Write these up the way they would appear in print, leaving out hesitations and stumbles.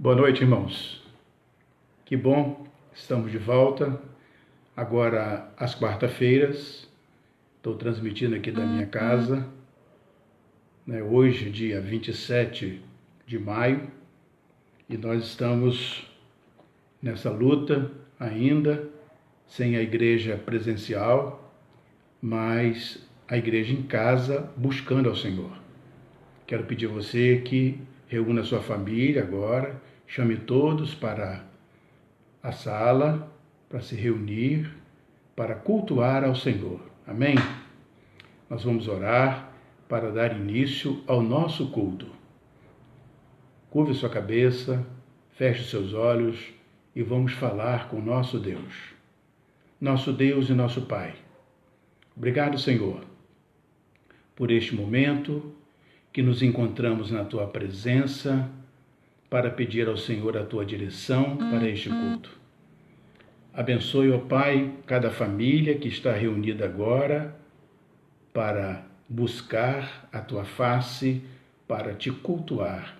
Boa noite, irmãos. Que bom, estamos de volta. Agora, às quarta-feiras, estou transmitindo aqui da minha casa, hoje, dia 27 de maio, e nós estamos nessa luta ainda, sem a igreja presencial, mas a igreja em casa, buscando ao Senhor. Quero pedir a você que reúna a sua família agora, chame todos para a sala, para se reunir, para cultuar ao Senhor. Amém? Nós vamos orar para dar início ao nosso culto. Curve sua cabeça, feche seus olhos e vamos falar com nosso Deus. Nosso Deus e nosso Pai. Obrigado, Senhor, por este momento que nos encontramos na Tua presença para pedir ao Senhor a Tua direção para este culto. Abençoe, ó Pai, cada família que está reunida agora para buscar a Tua face, para Te cultuar.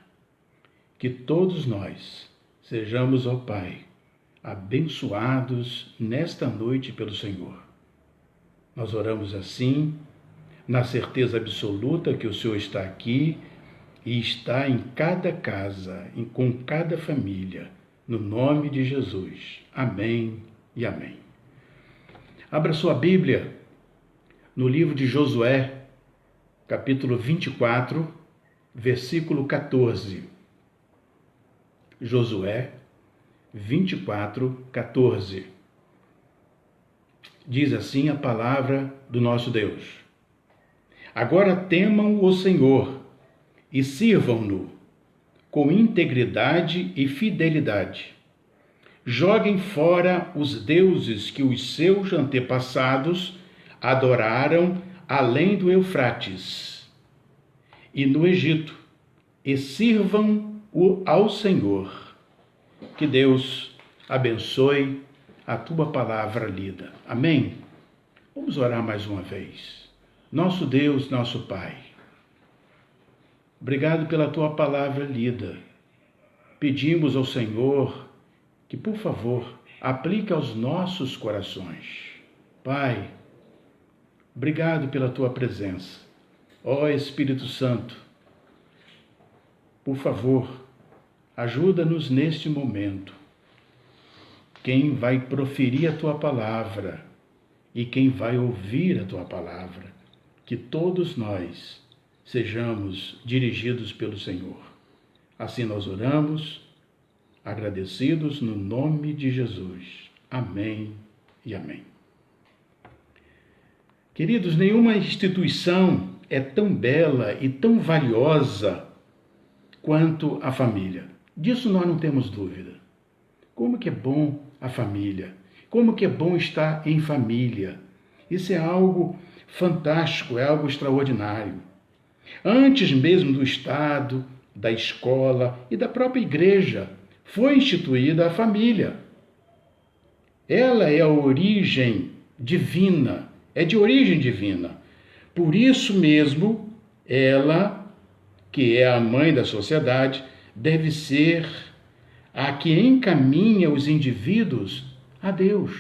Que todos nós sejamos, ó Pai, abençoados nesta noite pelo Senhor. Nós oramos assim, na certeza absoluta que o Senhor está aqui e está em cada casa, com cada família, no nome de Jesus. Amém e amém. Abra sua Bíblia no livro de Josué, capítulo 24, versículo 14. Josué 24, 14. Diz assim a palavra do nosso Deus. Agora temam o Senhor e sirvam-no com integridade e fidelidade. Joguem fora os deuses que os seus antepassados adoraram além do Eufrates e no Egito, e sirvam ao Senhor. Que Deus abençoe a tua palavra lida. Amém? Vamos orar mais uma vez. Nosso Deus, nosso Pai, obrigado pela Tua palavra lida. Pedimos ao Senhor que, por favor, aplique aos nossos corações. Pai, obrigado pela Tua presença. Ó Espírito Santo, por favor, ajuda-nos neste momento. Quem vai proferir a Tua palavra e quem vai ouvir a Tua palavra, que todos nós sejamos dirigidos pelo Senhor. Assim nós oramos, agradecidos no nome de Jesus. Amém e amém. Queridos, nenhuma instituição é tão bela e tão valiosa quanto a família. Disso nós não temos dúvida. Como que é bom a família? Como que é bom estar em família? Isso é algo fantástico, é algo extraordinário. Antes mesmo do Estado, da escola e da própria igreja, foi instituída a família. Ela é a origem divina, é de origem divina. Por isso mesmo, ela, que é a mãe da sociedade, deve ser a que encaminha os indivíduos a Deus.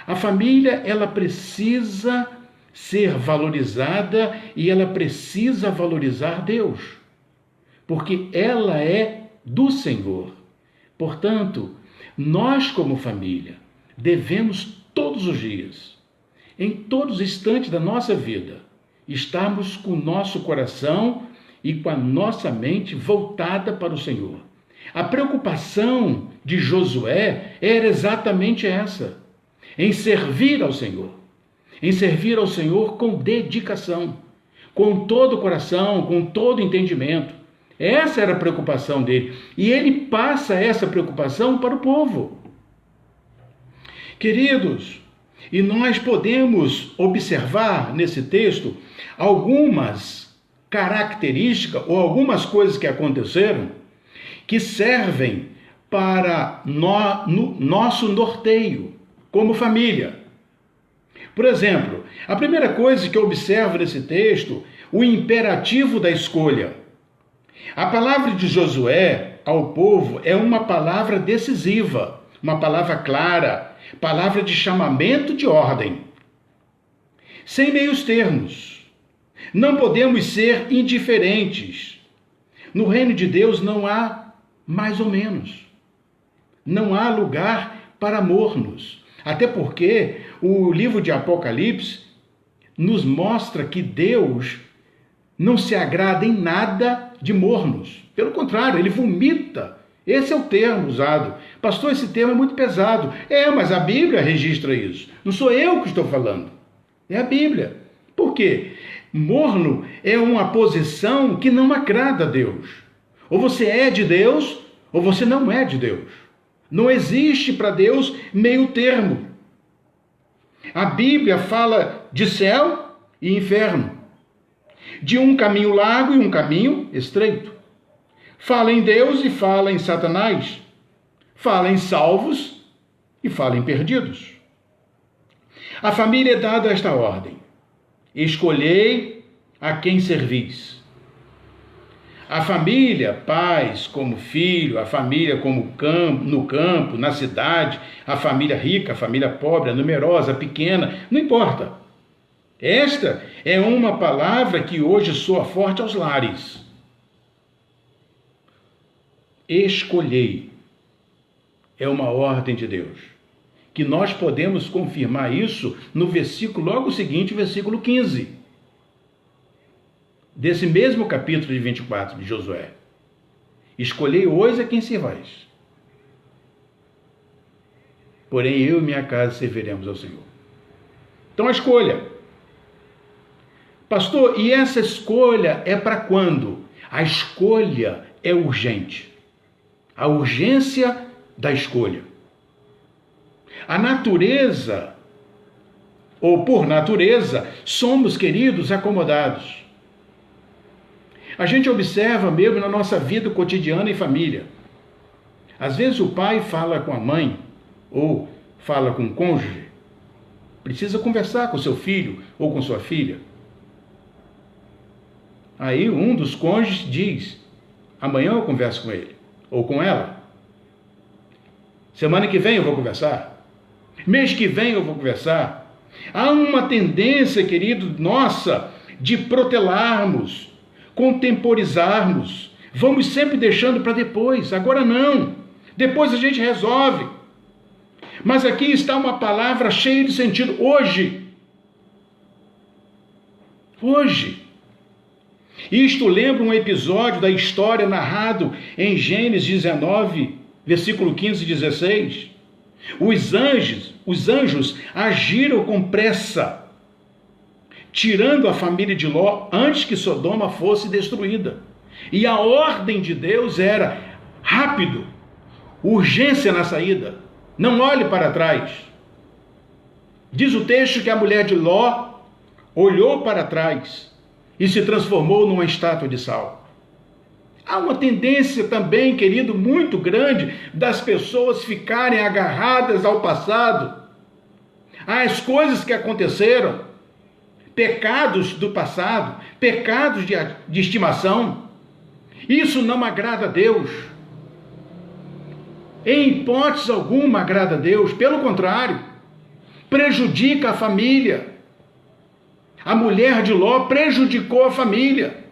A família, ela precisa ser valorizada e ela precisa valorizar Deus, porque ela é do Senhor. Portanto, nós como família devemos todos os dias, em todos os instantes da nossa vida, estarmos com o nosso coração e com a nossa mente voltada para o Senhor. A preocupação de Josué era exatamente essa, em servir ao Senhor. Em servir ao Senhor com dedicação, com todo o coração, com todo o entendimento. Essa era a preocupação dele. E ele passa essa preocupação para o povo. Queridos, e nós podemos observar nesse texto algumas características ou algumas coisas que aconteceram que servem para nosso norteio como família. Por exemplo, a primeira coisa que eu observo nesse texto, o imperativo da escolha. A palavra de Josué ao povo é uma palavra decisiva, uma palavra clara, palavra de chamamento de ordem. Sem meios termos. Não podemos ser indiferentes. No reino de Deus não há mais ou menos. Não há lugar para mornos. Até porque o livro de Apocalipse nos mostra que Deus não se agrada em nada de mornos. Pelo contrário, ele vomita. Esse é o termo usado. Pastor, esse termo é muito pesado. Mas a Bíblia registra isso. Não sou eu que estou falando. É a Bíblia. Por quê? Morno é uma posição que não agrada a Deus. Ou você é de Deus, ou você não é de Deus. Não existe para Deus meio termo. A Bíblia fala de céu e inferno, de um caminho largo e um caminho estreito. Fala em Deus e fala em Satanás. Fala em salvos e fala em perdidos. A família é dada esta ordem: escolhei a quem servis. A família, pais como filho, a família como no campo, na cidade, a família rica, a família pobre, a numerosa, a pequena, não importa. Esta é uma palavra que hoje soa forte aos lares. Escolhei é uma ordem de Deus, que nós podemos confirmar isso no versículo logo seguinte, versículo 15. Desse mesmo capítulo de 24 de Josué. Escolhei hoje a quem servais. Porém, eu e minha casa serviremos ao Senhor. Então, a escolha. Pastor, e essa escolha é para quando? A escolha é urgente. A urgência da escolha. A natureza, ou por natureza, somos, queridos, acomodados. A gente observa mesmo na nossa vida cotidiana em família. Às vezes o pai fala com a mãe, ou fala com o cônjuge, precisa conversar com seu filho ou com sua filha. Aí um dos cônjuges diz: amanhã eu converso com ele, ou com ela. Semana que vem eu vou conversar. Mês que vem eu vou conversar. Há uma tendência, querido, nossa, de protelarmos, contemporizarmos. Vamos sempre deixando para depois. Agora não. Depois a gente resolve. Mas aqui está uma palavra cheia de sentido. Hoje. Hoje. Isto lembra um episódio da história narrado em Gênesis 19, versículo 15 e 16. Os anjos agiram com pressa, tirando a família de Ló antes que Sodoma fosse destruída. E a ordem de Deus era rápido, urgência na saída, não olhe para trás. Diz o texto que a mulher de Ló olhou para trás e se transformou numa estátua de sal. Há uma tendência também, querido, muito grande das pessoas ficarem agarradas ao passado, às coisas que aconteceram, pecados do passado, pecados de estimação. Isso não agrada a Deus. Em hipótese alguma agrada a Deus, pelo contrário, prejudica a família. A mulher de Ló prejudicou a família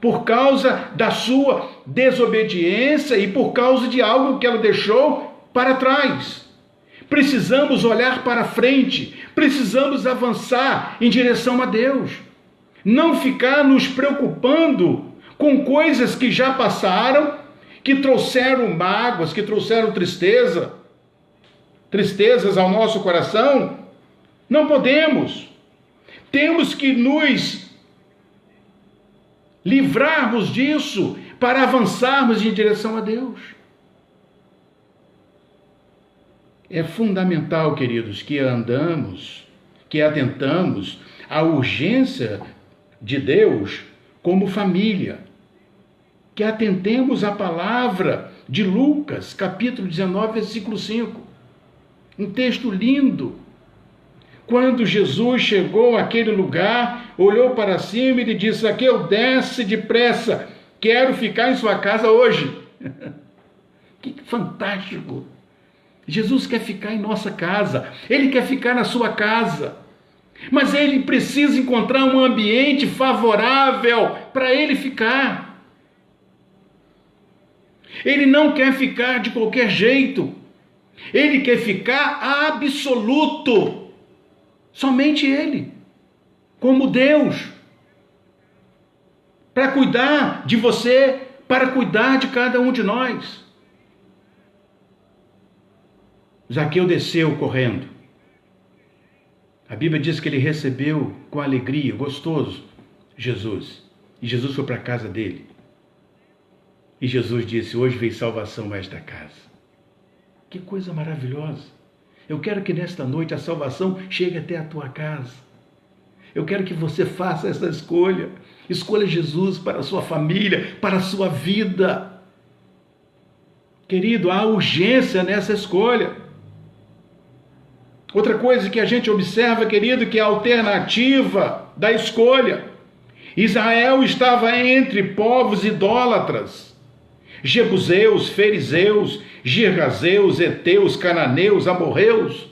por causa da sua desobediência e por causa de algo que ela deixou para trás. Precisamos olhar para frente, precisamos avançar em direção a Deus. Não ficar nos preocupando com coisas que já passaram, que trouxeram mágoas, que trouxeram tristezas ao nosso coração. Não podemos. Temos que nos livrarmos disso para avançarmos em direção a Deus. É fundamental, queridos, que atentamos à urgência de Deus como família, que atentemos à palavra de Lucas, capítulo 19, versículo 5. Um texto lindo. Quando Jesus chegou àquele lugar, olhou para cima e lhe disse: Zaqueu, desce depressa, quero ficar em sua casa hoje. Que fantástico! Jesus quer ficar em nossa casa, Ele quer ficar na sua casa, mas Ele precisa encontrar um ambiente favorável para Ele ficar. Ele não quer ficar de qualquer jeito, Ele quer ficar absoluto, somente Ele, como Deus, para cuidar de você, para cuidar de cada um de nós. Zaqueu desceu correndo. A Bíblia diz que ele recebeu com alegria, gostoso, Jesus. E Jesus foi para a casa dele. E Jesus disse: hoje veio salvação a esta casa. Que coisa maravilhosa! Eu quero que nesta noite a salvação chegue até a tua casa. Eu quero que você faça essa escolha. Escolha Jesus para a sua família, para a sua vida. Querido, há urgência nessa escolha. Outra coisa que a gente observa, querido, que é a alternativa da escolha. Israel estava entre povos idólatras. Jebuseus, fariseus, girgazeus, heteus, cananeus, amorreus.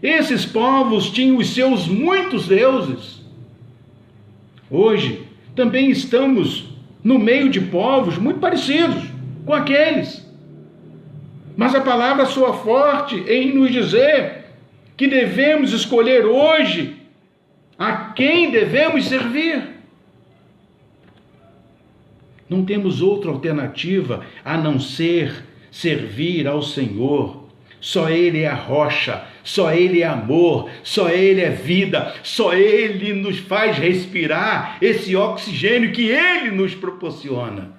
Esses povos tinham os seus muitos deuses. Hoje, também estamos no meio de povos muito parecidos com aqueles. Mas a palavra soa forte em nos dizer que devemos escolher hoje a quem devemos servir. Não temos outra alternativa a não ser servir ao Senhor. Só Ele é a rocha, só Ele é amor, só Ele é vida, só Ele nos faz respirar esse oxigênio que Ele nos proporciona.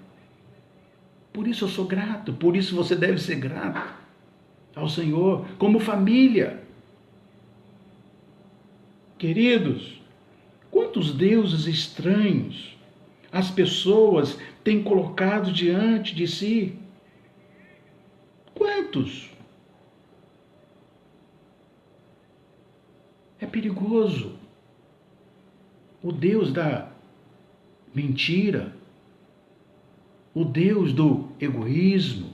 Por isso eu sou grato, por isso você deve ser grato ao Senhor, como família. Queridos, quantos deuses estranhos as pessoas têm colocado diante de si? Quantos? É perigoso. O Deus da mentira, o Deus do egoísmo,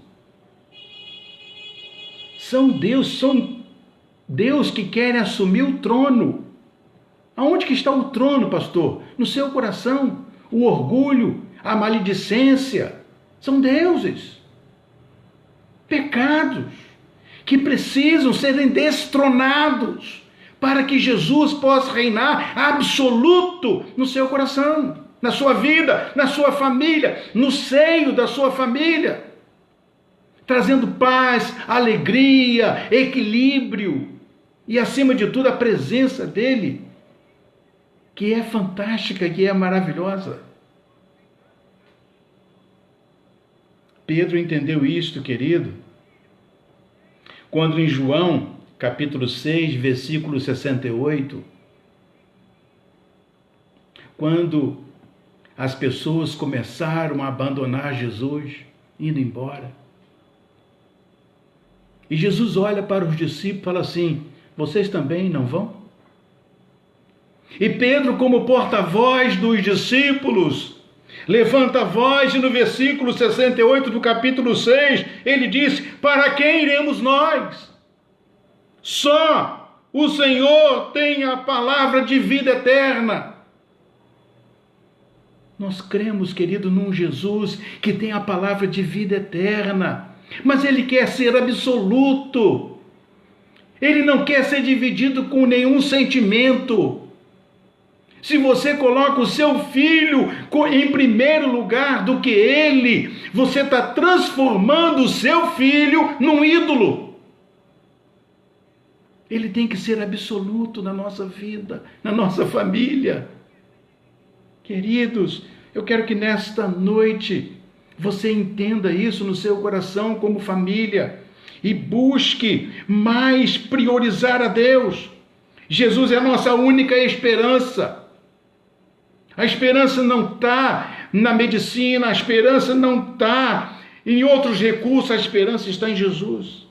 são Deus que querem assumir o trono. Aonde que está o trono, pastor? No seu coração. O orgulho, a maledicência, são deuses, pecados, que precisam serem destronados, para que Jesus possa reinar absoluto no seu coração, na sua vida, na sua família, no seio da sua família, trazendo paz, alegria, equilíbrio e, acima de tudo, a presença dele, que é fantástica, que é maravilhosa. Pedro entendeu isto, querido, quando em João, capítulo 6, versículo 68, quando as pessoas começaram a abandonar Jesus, indo embora. E Jesus olha para os discípulos e fala assim: vocês também não vão? E Pedro, como porta-voz dos discípulos, levanta a voz e no versículo 68 do capítulo 6, ele diz: para quem iremos nós? Só o Senhor tem a palavra de vida eterna. Nós cremos, querido, num Jesus que tem a palavra de vida eterna, mas Ele quer ser absoluto. Ele não quer ser dividido com nenhum sentimento. Se você coloca o seu filho em primeiro lugar do que Ele, você está transformando o seu filho num ídolo. Ele tem que ser absoluto na nossa vida, na nossa família. Queridos, eu quero que nesta noite você entenda isso no seu coração como família e busque mais priorizar a Deus. Jesus é a nossa única esperança. A esperança não está na medicina, a esperança não está em outros recursos, a esperança está em Jesus.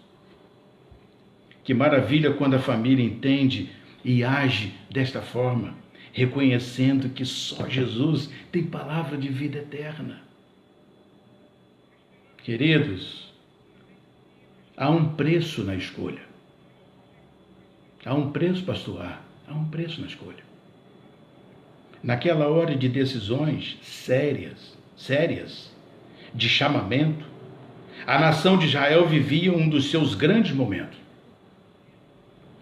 Que maravilha quando a família entende e age desta forma, reconhecendo que só Jesus tem palavra de vida eterna. Queridos, há um preço na escolha. Há um preço, pastor. Há um preço na escolha. Naquela hora de decisões sérias, de chamamento, a nação de Israel vivia um dos seus grandes momentos.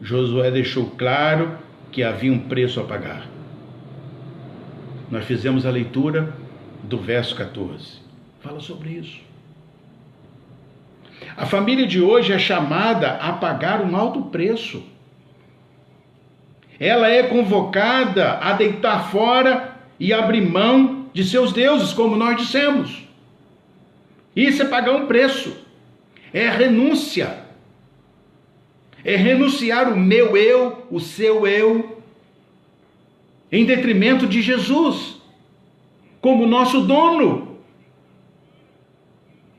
Josué deixou claro que havia um preço a pagar. Nós fizemos a leitura do verso 14. Fala sobre isso. A família de hoje é chamada a pagar um alto preço. Ela é convocada a deitar fora e abrir mão de seus deuses, como nós dissemos. Isso é pagar um preço. É renúncia. É renunciar o meu eu, o seu eu, em detrimento de Jesus, como nosso dono.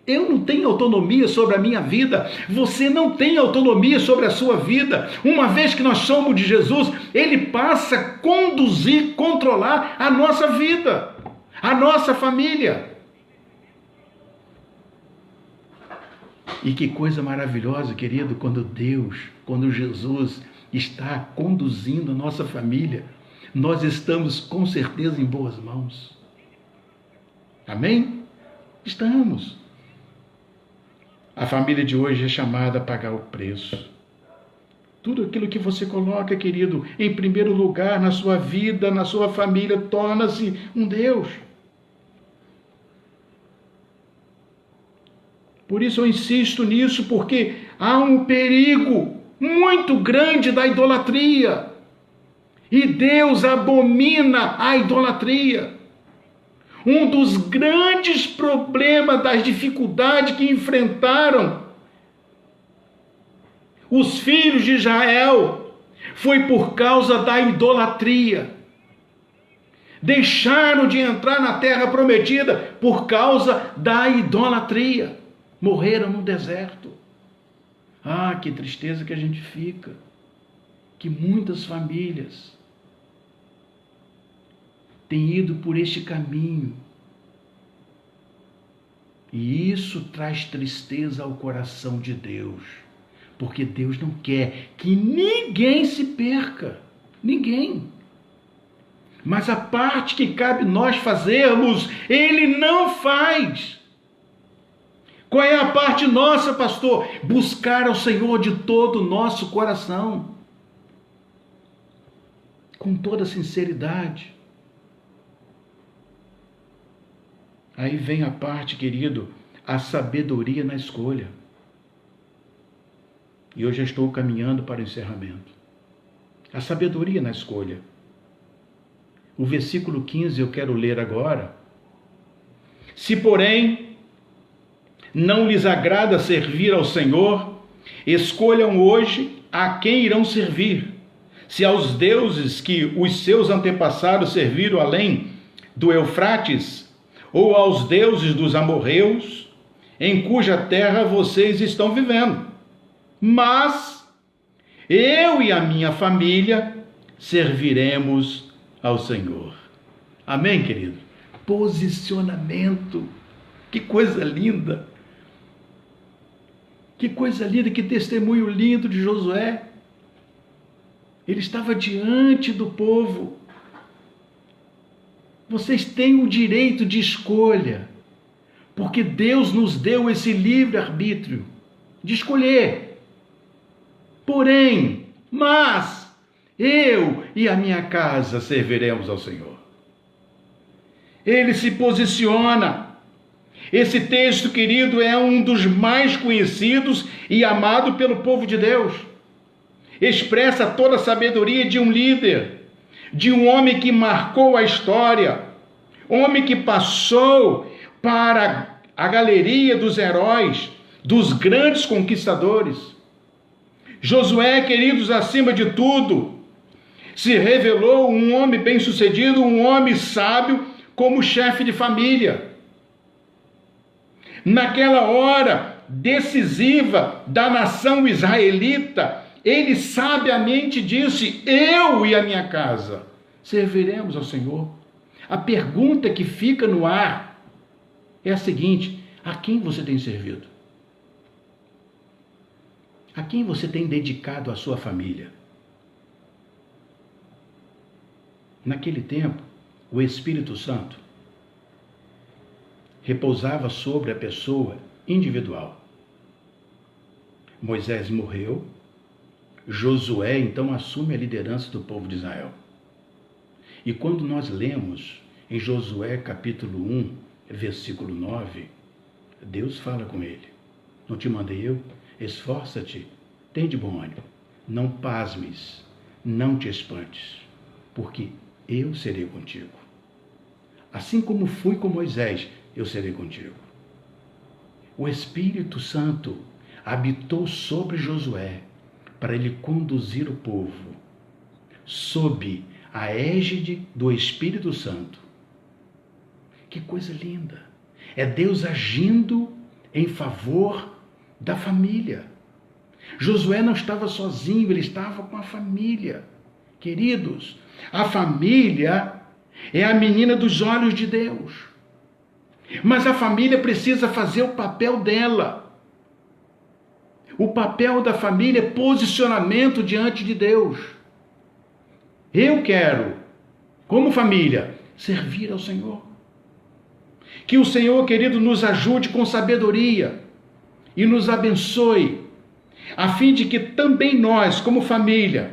Eu não tenho autonomia sobre a minha vida, você não tem autonomia sobre a sua vida. Uma vez que nós somos de Jesus, Ele passa a conduzir, controlar a nossa vida, a nossa família. E que coisa maravilhosa, querido, quando Jesus está conduzindo a nossa família, nós estamos com certeza em boas mãos. Amém? Estamos. A família de hoje é chamada a pagar o preço. Tudo aquilo que você coloca, querido, em primeiro lugar na sua vida, na sua família, torna-se um Deus. Por isso eu insisto nisso, porque há um perigo muito grande da idolatria. E Deus abomina a idolatria. Um dos grandes problemas, das dificuldades que enfrentaram os filhos de Israel foi por causa da idolatria. Deixaram de entrar na terra prometida por causa da idolatria. Morreram no deserto. Ah, que tristeza que a gente fica. Que muitas famílias têm ido por este caminho. E isso traz tristeza ao coração de Deus. Porque Deus não quer que ninguém se perca. Ninguém. Mas a parte que cabe nós fazermos, Ele não faz. Qual é a parte nossa, pastor? Buscar ao Senhor de todo o nosso coração. Com toda sinceridade. Aí vem a parte, querido, a sabedoria na escolha. E eu já estou caminhando para o encerramento. A sabedoria na escolha. O versículo 15 eu quero ler agora. Se, porém, não lhes agrada servir ao Senhor, escolham hoje a quem irão servir. Se aos deuses que os seus antepassados serviram além do Eufrates, ou aos deuses dos amorreus, em cuja terra vocês estão vivendo. Mas eu e a minha família serviremos ao Senhor. Amém, querido? Posicionamento. Que coisa linda. Que coisa linda, que testemunho lindo de Josué. Ele estava diante do povo. Vocês têm o direito de escolha, porque Deus nos deu esse livre-arbítrio de escolher. Porém, mas eu e a minha casa serviremos ao Senhor. Ele se posiciona. Esse texto, querido, é um dos mais conhecidos e amado pelo povo de Deus. Expressa toda a sabedoria de um líder, de um homem que marcou a história, homem que passou para a galeria dos heróis, dos grandes conquistadores. Josué, queridos, acima de tudo, se revelou um homem bem-sucedido, um homem sábio como chefe de família. Naquela hora decisiva da nação israelita, ele sabiamente disse: eu e a minha casa serviremos ao Senhor. A pergunta que fica no ar é a seguinte: A quem você tem servido? A quem você tem dedicado a sua família? Naquele tempo, o Espírito Santo repousava sobre a pessoa individual. Moisés morreu, Josué então assume a liderança do povo de Israel. E quando nós lemos em Josué capítulo 1, versículo 9, Deus fala com ele: não te mandei eu? Esforça-te, tem de bom ânimo, não pasmes, não te espantes, porque eu serei contigo. Assim como fui com Moisés, eu serei contigo. O Espírito Santo habitou sobre Josué para ele conduzir o povo sob a égide do Espírito Santo. Que coisa linda! É Deus agindo em favor da família. Josué não estava sozinho, ele estava com a família. Queridos, a família é a menina dos olhos de Deus. Mas a família precisa fazer o papel dela. O papel da família é posicionamento diante de Deus. Eu quero, como família, servir ao Senhor. Que o Senhor, querido, nos ajude com sabedoria e nos abençoe, a fim de que também nós, como família,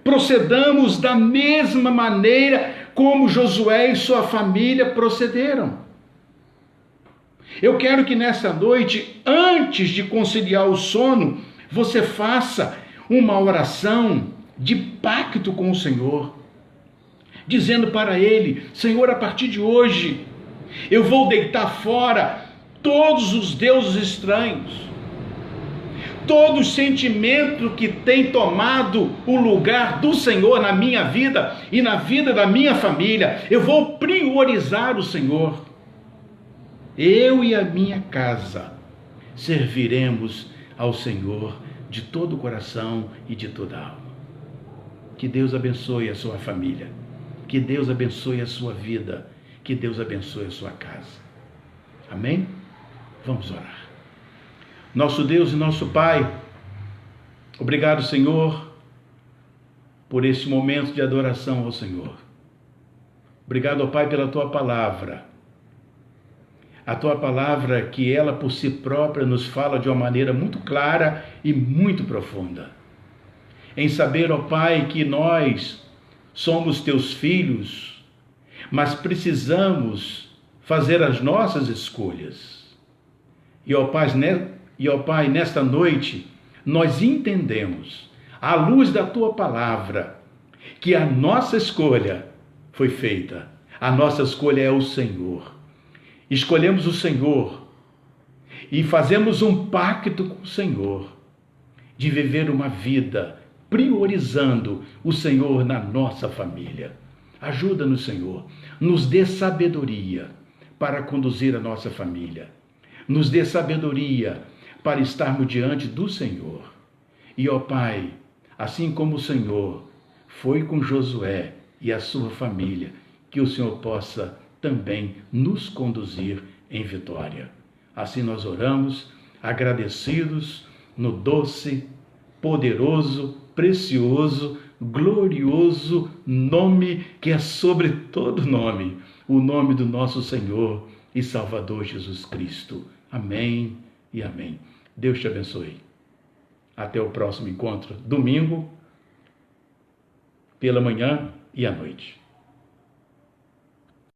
procedamos da mesma maneira como Josué e sua família procederam. Eu quero que nessa noite, antes de conciliar o sono, você faça uma oração de pacto com o Senhor, dizendo para Ele: Senhor, a partir de hoje, eu vou deitar fora todos os deuses estranhos, todo o sentimento que tem tomado o lugar do Senhor na minha vida e na vida da minha família. Eu vou priorizar o Senhor. Eu e a minha casa serviremos ao Senhor de todo o coração e de toda a alma. Que Deus abençoe a sua família. Que Deus abençoe a sua vida. Que Deus abençoe a sua casa. Amém? Vamos orar. Nosso Deus e nosso Pai, obrigado, Senhor, por esse momento de adoração ao Senhor. Obrigado, ó Pai, pela Tua palavra. A Tua palavra que ela por si própria nos fala de uma maneira muito clara e muito profunda. Em saber, ó Pai, que nós somos Teus filhos, mas precisamos fazer as nossas escolhas. E ó Pai, nesta noite, nós entendemos, à luz da Tua palavra, que a nossa escolha foi feita. A nossa escolha é o Senhor. Escolhemos o Senhor e fazemos um pacto com o Senhor de viver uma vida priorizando o Senhor na nossa família. Ajuda-nos, Senhor, nos dê sabedoria para conduzir a nossa família. Nos dê sabedoria para estarmos diante do Senhor. E, ó Pai, assim como o Senhor foi com Josué e a sua família, que o Senhor possa também nos conduzir em vitória. Assim nós oramos, agradecidos no doce, poderoso, precioso, glorioso nome que é sobre todo nome, o nome do nosso Senhor e Salvador Jesus Cristo. Amém e amém. Deus te abençoe. Até o próximo encontro, domingo, pela manhã e à noite.